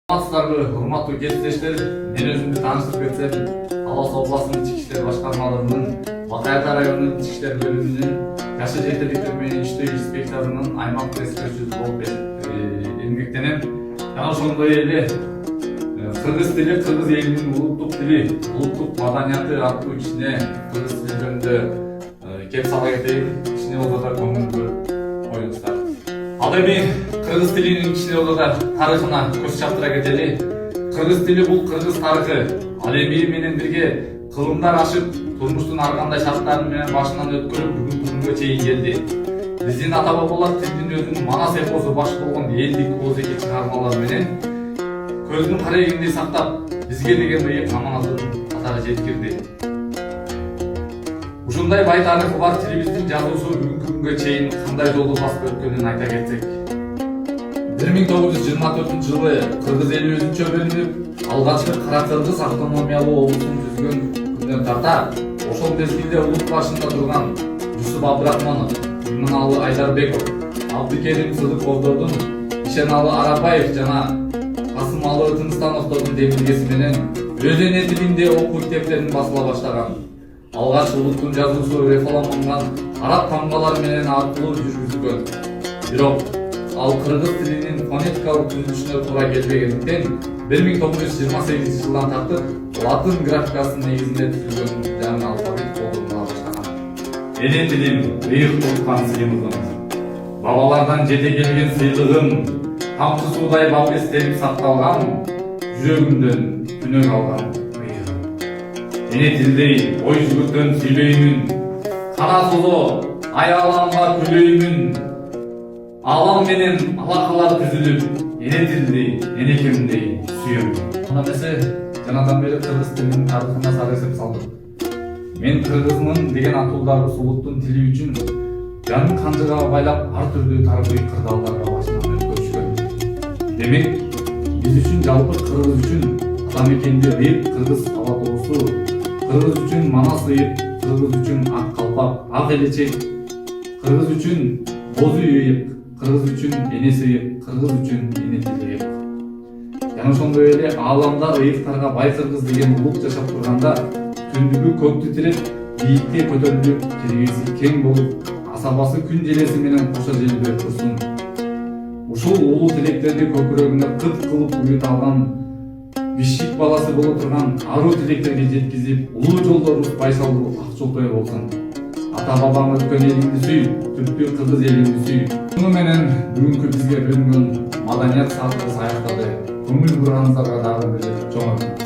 Саламатсыздарбы, урматтуу кесиптештер. Мен өзүмдү тааныштырып кетсем, Талас областынын Ички иштер башкармалыгынын Бакай Ата районунун Ички иштер бөлүмүнүн жашы жетеликтер менен иштөө инспекторунун аймак пресс-көчүсү болуп эмгектенем. Жана ошондой эле кыргыз тили кыргыз элинин улуттук тили, улуттук маданияты аттуу ишине кыргыз тили жөнүндө кеп сала кетейин. Кичине болсо да көңүл коюңуздар. Ал эми кыргыз тилинин кичине болсо да тарыхына көз чаптыра кетели. Кыргыз тили бул кыргыз тарыхы. Ал эми менен бирге кылымдар ашып, турмуштун ар кандай шарттары менен башынан өткөрүп бүгүнгө чейин келди. Биздин ата бабалар тилдин өзүнүн манас эпосу баш болгон элдик оозеки чыгармалар менен көздүн карегиндей сактап, бизге деген ыйык аманатын катары жеткирди. Ушундай бай тарыхы бар тилибиздин жазуусу бүгүнкү күнгө чейин кандай жолду басып өткөнүн айта кетсек. 1924 жылы кыргыз эли өзүнчө бөлүнүп, алгачкы Кара Кыргыз автономиялуу облусун түзгөн күндөн тарта, ошол мезгилде улут башында турган Жусуп Абдрахманов, Иманалы Айдарбеков, Абдыкерим Сыдыковдордун, Ишеналы Арапаев жана Касымалы Тынстановдордун демилгеси менен өз эне тилинде окуу китептерин басыла баштаган. Алгач улуттун жазуусу реформаланган араб тамгалары менен аркылуу жүргүзүлгөн. Бирок ал кыргыз тилинин фонетикалык түзүлүшүнө туура келбегендиктен 1928 жылдан тартып латын графикасынын негизинде түзүлгөн жаңы алфавит колдонула баштаган. Эне тилим, ыйык туткан сыймыгым, бабалардан жете келген сыйлыгым, тамчы суудай балбестелип сакталган, жүрөгүмдөн түнөк алган ыйыгым. Эне тилдей ой жүгүртөн сүйлөймүн, кара созо аяламга күлөймүн. Алам менен алакалар түзүлүп, эне тилдей, энекемдей сүйөмүн. Ана эмесе жанадан бери кыргыз тилинин тарыхына сар эсеп салдым. Мен кыргызмын деген атуулдагы улуттун тили үчүн жанын канжыга байлап ар түрдүү тарыхый кырдаалдарга башынан өткөрүшкөн. Демек, биз үчүн жалпы кыргыз үчүн ата мекенде ыйык кыргыз алатоосу, кыргыз үчүн манас ыйык, кыргыз үчүн ак калпак, ак элечек, кыргыз үчүн бозу ыйык, кыргыз үчүн энеси ыйык, кыргыз үчүн эне тили ыйык. Жана ошондой эле ааламда ыйыктарга бай кыргыз деген улут жашап турганда, түндүгү көктү тиреп, бийикке көтөрүлүп, киргизи кең болуп, асабасы күн желеси менен кошо желбиреп турсун. Ушул улуу тилектерди көкүрөгүнө кыт кылып уюта алган, бишик баласы боло турган аруу тилектерге жеткизип, улуу жолдорубуз байсалуу ак жолтой болсун. Ата бабаң өткөн элиңди сүй, түптүү кыргыз элиңди сүй. Муну менен бүгүнкү бизге бөлүнгөн маданият саатыбыз аякталды. Көңүл бурганыңыздарга дагы бир чоң